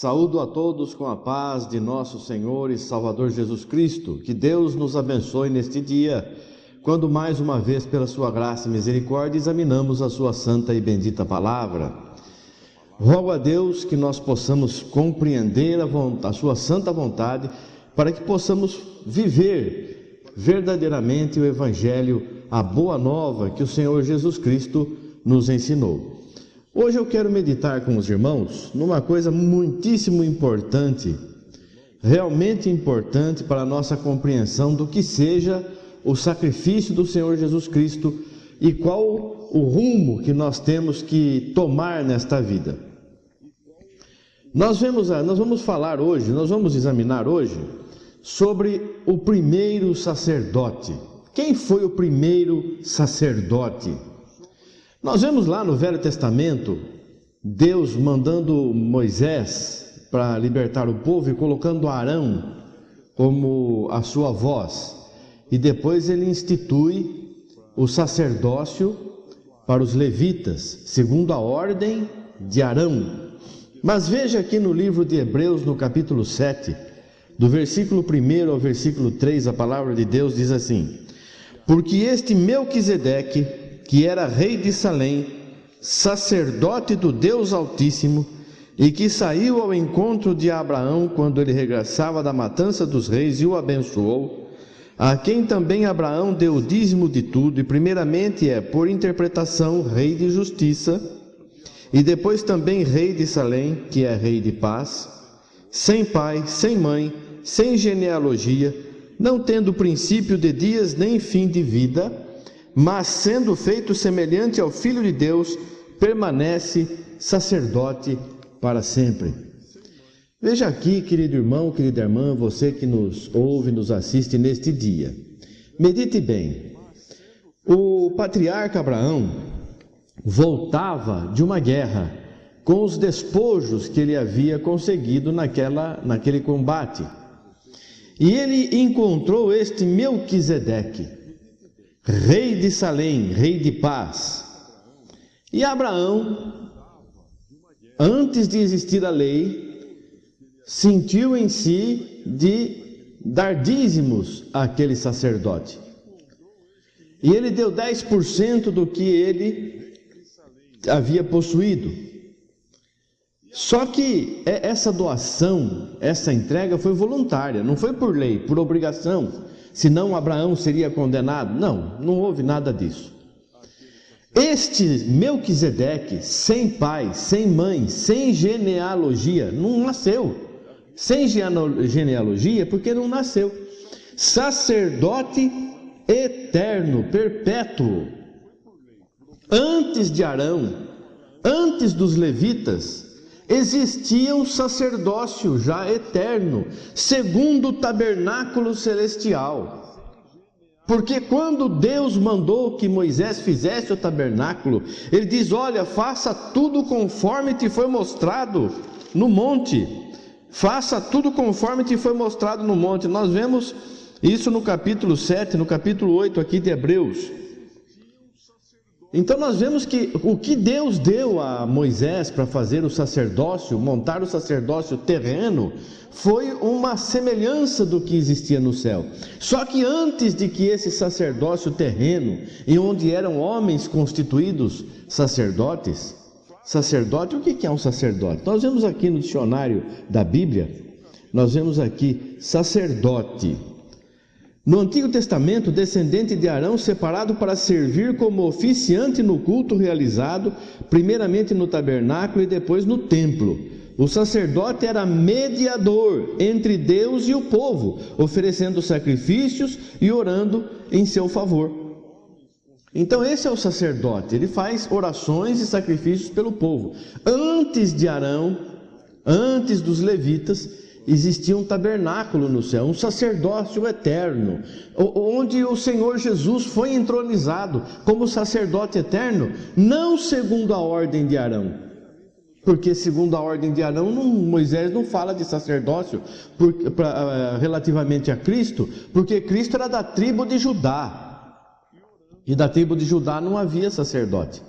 Saúdo a todos com a paz de nosso Senhor e Salvador Jesus Cristo. Que Deus nos abençoe neste dia, quando mais uma vez, pela sua graça e misericórdia, examinamos a sua santa e bendita palavra. Rogo a Deus que nós possamos compreender a sua santa vontade, para que possamos viver verdadeiramente o Evangelho, a boa nova que o Senhor Jesus Cristo nos ensinou. Hoje eu quero meditar com os irmãos numa coisa muitíssimo importante, realmente importante para a nossa compreensão do que seja o sacrifício do Senhor Jesus Cristo e qual o rumo que nós temos que tomar nesta vida. Nós vamos examinar hoje sobre o primeiro sacerdote. Quem foi o primeiro sacerdote? Nós vemos lá no Velho Testamento, Deus mandando Moisés para libertar o povo e colocando Arão como a sua voz. E depois ele institui o sacerdócio para os levitas, segundo a ordem de Arão. Mas veja aqui no livro de Hebreus, no capítulo 7, do versículo 1 ao versículo 3, a palavra de Deus diz assim: porque este Melquisedeque, que era rei de Salém, sacerdote do Deus Altíssimo, e que saiu ao encontro de Abraão quando ele regressava da matança dos reis e o abençoou, a quem também Abraão deu o dízimo de tudo, e primeiramente por interpretação, rei de justiça, e depois também rei de Salém, que é rei de paz, sem pai, sem mãe, sem genealogia, não tendo princípio de dias nem fim de vida, mas sendo feito semelhante ao Filho de Deus, permanece sacerdote para sempre. Veja aqui, querido irmão, querida irmã, você que nos ouve, nos assiste neste dia. Medite bem. O patriarca Abraão voltava de uma guerra com os despojos que ele havia conseguido naquele combate. E ele encontrou este Melquisedeque, rei de Salém, rei de paz. E Abraão, antes de existir a lei, sentiu em si de dar dízimos àquele sacerdote. E ele deu 10% do que ele havia possuído. Só que essa doação, essa entrega foi voluntária, não foi por lei, por obrigação. Senão Abraão seria condenado. Não houve nada disso. Este Melquisedeque, sem pai, sem mãe, sem genealogia, não nasceu. Sem genealogia, porque não nasceu. Sacerdote eterno, perpétuo. Antes de Arão, antes dos levitas, existia um sacerdócio já eterno, segundo o tabernáculo celestial. Porque quando Deus mandou que Moisés fizesse o tabernáculo, ele diz: olha, faça tudo conforme te foi mostrado no monte. Faça tudo conforme te foi mostrado no monte. Nós vemos isso no capítulo 7, no capítulo 8 aqui de Hebreus. Então nós vemos que o que Deus deu a Moisés para fazer o sacerdócio, montar o sacerdócio terreno, foi uma semelhança do que existia no céu. Só que antes de que esse sacerdócio terreno, em onde eram homens constituídos sacerdotes, sacerdote, o que é um sacerdote? Nós vemos aqui no dicionário da Bíblia, nós vemos aqui sacerdote. No Antigo Testamento, descendente de Arão, separado para servir como oficiante no culto realizado, primeiramente no tabernáculo e depois no templo. O sacerdote era mediador entre Deus e o povo, oferecendo sacrifícios e orando em seu favor. Então esse é o sacerdote, ele faz orações e sacrifícios pelo povo. Antes de Arão, antes dos levitas, existia um tabernáculo no céu, um sacerdócio eterno, onde o Senhor Jesus foi entronizado como sacerdote eterno, não segundo a ordem de Arão, porque segundo a ordem de Arão, Moisés não fala de sacerdócio relativamente a Cristo, porque Cristo era da tribo de Judá, e da tribo de Judá não havia sacerdote,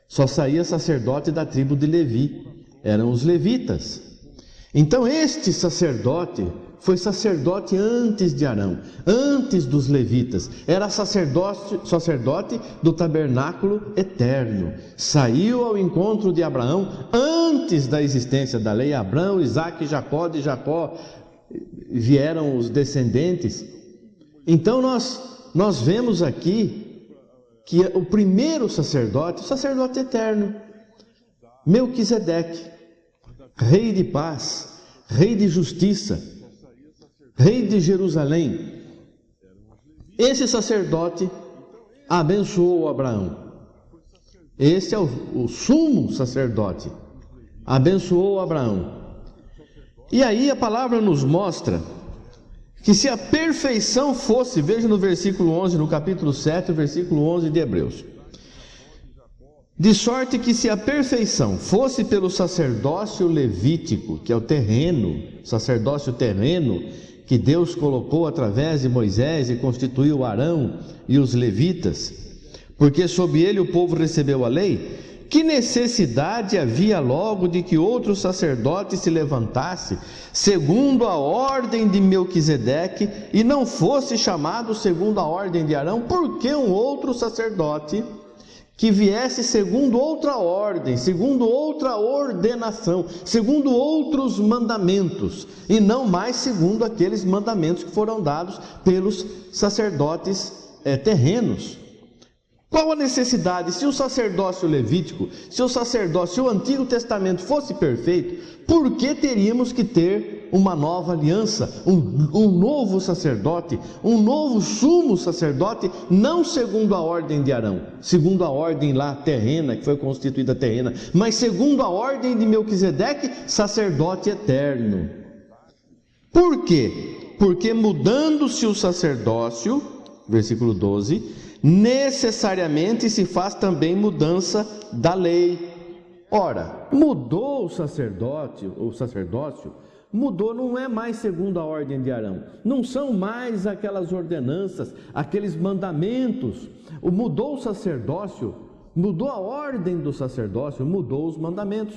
só saía sacerdote da tribo de Levi, eram os levitas. Então este sacerdote foi sacerdote antes de Arão, antes dos levitas, era sacerdote do tabernáculo eterno, saiu ao encontro de Abraão antes da existência da lei. Abraão, Isaque, Jacó, de Jacó vieram os descendentes. Então nós vemos aqui que o primeiro sacerdote, o sacerdote eterno, Melquisedeque, rei de paz, rei de justiça, rei de Jerusalém. Esse sacerdote abençoou Abraão. Esse é o sumo sacerdote, abençoou Abraão. E aí a palavra nos mostra que se a perfeição fosse, veja no versículo 11, no capítulo 7, versículo 11 de Hebreus: de sorte que se a perfeição fosse pelo sacerdócio levítico, que é o terreno, sacerdócio terreno, que Deus colocou através de Moisés e constituiu Arão e os levitas, porque sob ele o povo recebeu a lei, que necessidade havia logo de que outro sacerdote se levantasse, segundo a ordem de Melquisedeque, e não fosse chamado segundo a ordem de Arão? Por que um outro sacerdote que viesse segundo outra ordem, segundo outra ordenação, segundo outros mandamentos, e não mais segundo aqueles mandamentos que foram dados pelos sacerdotes terrenos? Qual a necessidade? Se o sacerdócio levítico, se o Antigo Testamento fosse perfeito, por que teríamos que ter uma nova aliança, um novo sacerdote, um novo sumo sacerdote, não segundo a ordem de Arão, segundo a ordem lá terrena, que foi constituída terrena, mas segundo a ordem de Melquisedeque, sacerdote eterno? Por quê? Porque mudando-se o sacerdócio, versículo 12, necessariamente se faz também mudança da lei. Ora, mudou o sacerdócio mudou, não é mais segundo a ordem de Arão, não são mais aquelas ordenanças, aqueles mandamentos. Mudou o sacerdócio, mudou a ordem do sacerdócio, mudou os mandamentos.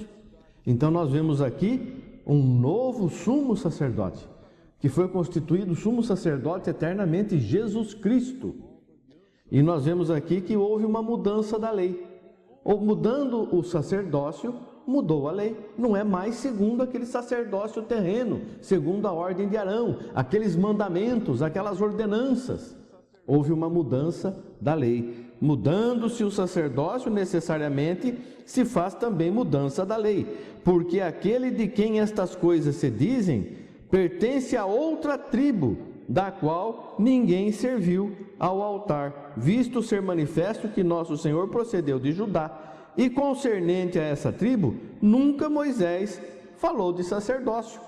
Então nós vemos aqui um novo sumo sacerdote, que foi constituído sumo sacerdote eternamente, Jesus Cristo. E nós vemos aqui que houve uma mudança da lei. Ou mudando o sacerdócio, mudou a lei. Não é mais segundo aquele sacerdócio terreno, segundo a ordem de Arão, aqueles mandamentos, aquelas ordenanças. Houve uma mudança da lei. Mudando-se o sacerdócio, necessariamente se faz também mudança da lei. Porque aquele de quem estas coisas se dizem, pertence a outra tribo, da qual ninguém serviu ao altar, visto ser manifesto que nosso Senhor procedeu de Judá, e concernente a essa tribo, nunca Moisés falou de sacerdócio.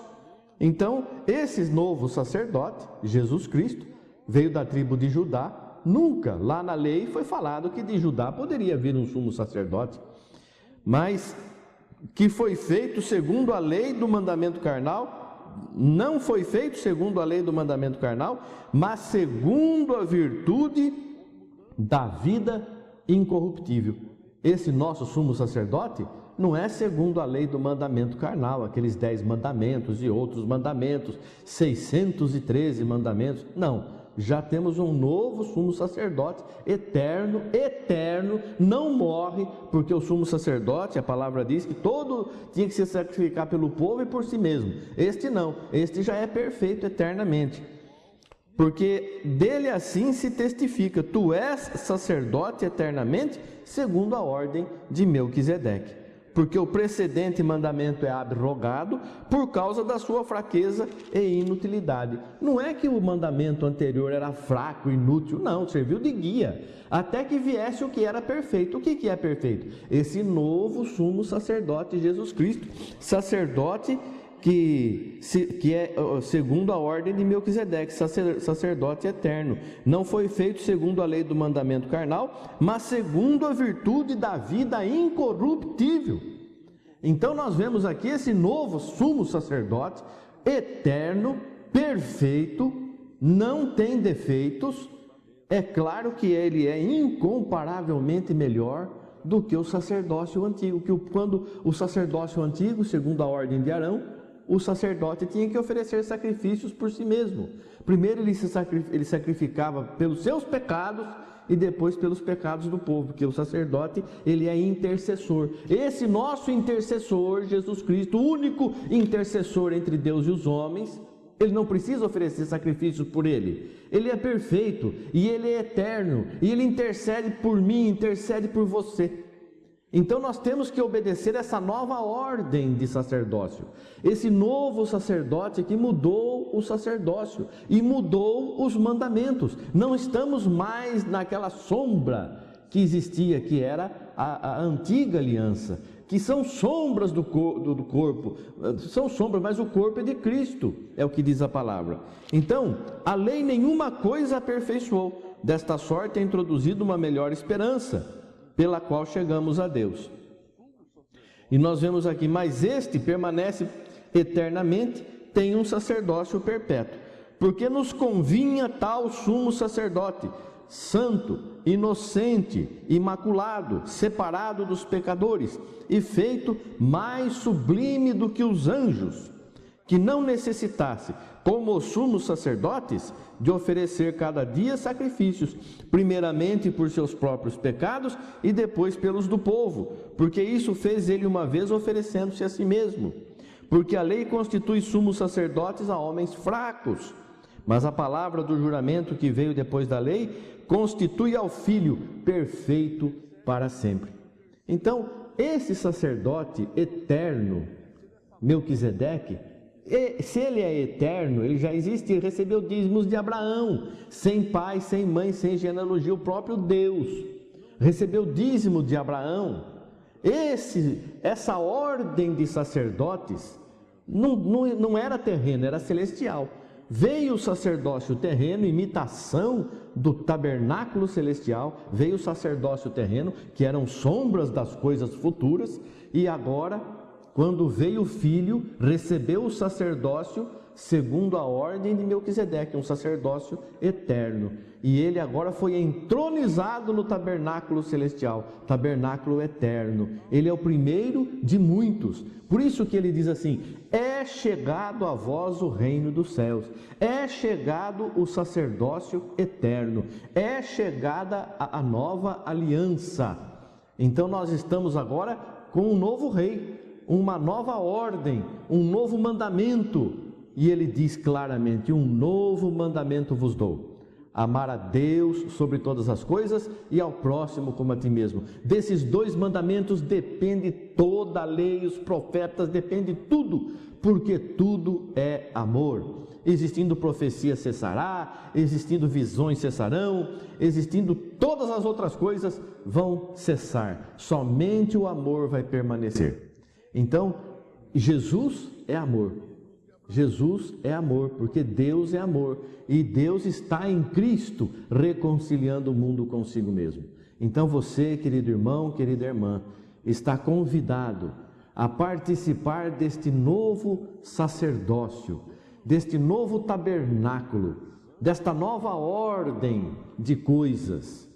Então, esse novo sacerdote, Jesus Cristo, veio da tribo de Judá. Nunca, lá na lei, foi falado que de Judá poderia vir um sumo sacerdote, mas que foi feito segundo a lei do mandamento carnal. Não foi feito segundo a lei do mandamento carnal, mas segundo a virtude da vida incorruptível. Esse nosso sumo sacerdote não é segundo a lei do mandamento carnal, aqueles 10 mandamentos e outros mandamentos, 613 mandamentos. Não, já temos um novo sumo sacerdote, eterno, não morre, porque o sumo sacerdote, a palavra diz que todo tinha que se sacrificar pelo povo e por si mesmo. Este não, este já é perfeito eternamente, porque dele assim se testifica: tu és sacerdote eternamente, segundo a ordem de Melquisedeque. Porque o precedente mandamento é abrogado por causa da sua fraqueza e inutilidade. Não é que o mandamento anterior era fraco, inútil, não, serviu de guia, até que viesse o que era perfeito. O que é perfeito? Esse novo sumo sacerdote, Jesus Cristo, sacerdote que é segundo a ordem de Melquisedeque, sacerdote eterno. Não foi feito segundo a lei do mandamento carnal, mas segundo a virtude da vida incorruptível. Então nós vemos aqui esse novo sumo sacerdote, eterno, perfeito, não tem defeitos. É claro que ele é incomparavelmente melhor do que o sacerdócio antigo, quando o sacerdócio antigo, segundo a ordem de Arão, o sacerdote tinha que oferecer sacrifícios por si mesmo. Primeiro ele sacrificava pelos seus pecados e depois pelos pecados do povo, porque o sacerdote, ele é intercessor. Esse nosso intercessor, Jesus Cristo, o único intercessor entre Deus e os homens, ele não precisa oferecer sacrifícios por ele. Ele é perfeito e ele é eterno, e ele intercede por mim, intercede por você. Então nós temos que obedecer essa nova ordem de sacerdócio, esse novo sacerdote que mudou o sacerdócio e mudou os mandamentos. Não estamos mais naquela sombra que existia, que era a antiga aliança, que são sombras do corpo, são sombras, mas o corpo é de Cristo, é o que diz a palavra. Então, a lei nenhuma coisa aperfeiçoou, desta sorte é introduzida uma melhor esperança, pela qual chegamos a Deus. E nós vemos aqui, mas este permanece eternamente, tem um sacerdócio perpétuo, porque nos convinha tal sumo sacerdote, santo, inocente, imaculado, separado dos pecadores, e feito mais sublime do que os anjos, que não necessitasse, como os sumos sacerdotes, de oferecer cada dia sacrifícios, primeiramente por seus próprios pecados e depois pelos do povo, porque isso fez ele uma vez oferecendo-se a si mesmo. Porque a lei constitui sumos sacerdotes a homens fracos, mas a palavra do juramento que veio depois da lei constitui ao Filho perfeito para sempre. Então, esse sacerdote eterno, Melquisedeque, se ele é eterno, ele já existe, ele recebeu dízimos de Abraão, sem pai, sem mãe, sem genealogia, o próprio Deus recebeu dízimo de Abraão. Essa ordem de sacerdotes não era terrena, era celestial. Veio o sacerdócio terreno, imitação do tabernáculo celestial, veio o sacerdócio terreno, que eram sombras das coisas futuras, e agora, quando veio o Filho, recebeu o sacerdócio segundo a ordem de Melquisedeque, um sacerdócio eterno. E ele agora foi entronizado no tabernáculo celestial, tabernáculo eterno. Ele é o primeiro de muitos. Por isso que ele diz assim: é chegado a vós o reino dos céus, é chegado o sacerdócio eterno, é chegada a nova aliança. Então nós estamos agora com um novo rei, uma nova ordem, um novo mandamento, e ele diz claramente: um novo mandamento vos dou, amar a Deus sobre todas as coisas e ao próximo como a ti mesmo. Desses dois mandamentos depende toda a lei, os profetas, depende tudo, porque tudo é amor. Existindo profecia cessará, existindo visões cessarão, existindo todas as outras coisas vão cessar, somente o amor vai permanecer. Então, Jesus é amor. Jesus é amor, porque Deus é amor. E Deus está em Cristo reconciliando o mundo consigo mesmo. Então você, querido irmão, querida irmã, está convidado a participar deste novo sacerdócio, deste novo tabernáculo, desta nova ordem de coisas.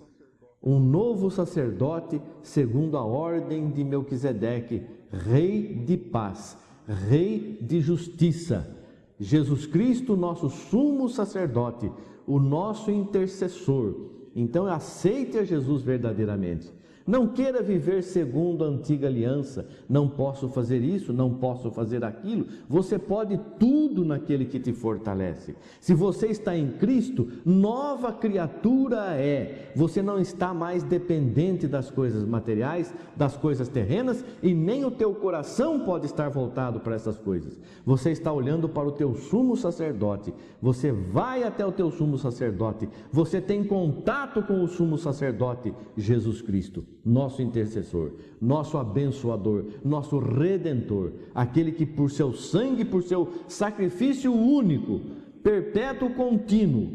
Um novo sacerdote segundo a ordem de Melquisedeque, Rei de paz, Rei de justiça. Jesus Cristo, nosso sumo sacerdote, o nosso intercessor. Então aceite a Jesus verdadeiramente. Não queira viver segundo a antiga aliança. Não posso fazer isso, não posso fazer aquilo. Você pode tudo naquele que te fortalece. Se você está em Cristo, nova criatura é. Você não está mais dependente das coisas materiais, das coisas terrenas, e nem o teu coração pode estar voltado para essas coisas. Você está olhando para o teu sumo sacerdote. Você vai até o teu sumo sacerdote. Você tem contato com o sumo sacerdote, Jesus Cristo, nosso intercessor, nosso abençoador, nosso redentor, aquele que por seu sangue, por seu sacrifício único, perpétuo, contínuo,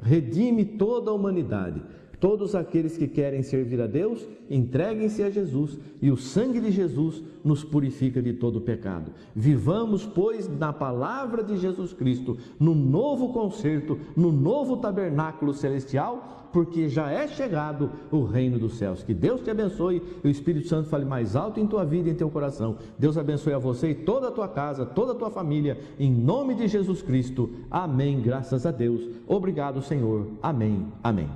redime toda a humanidade, Todos aqueles que querem servir a Deus, entreguem-se a Jesus, e o sangue de Jesus nos purifica de todo pecado. Vivamos, pois, na palavra de Jesus Cristo, no novo concerto, no novo tabernáculo celestial, porque já é chegado o reino dos céus. Que Deus te abençoe e o Espírito Santo fale mais alto em tua vida e em teu coração. Deus abençoe a você e toda a tua casa, toda a tua família, em nome de Jesus Cristo. Amém. Graças a Deus. Obrigado, Senhor. Amém. Amém.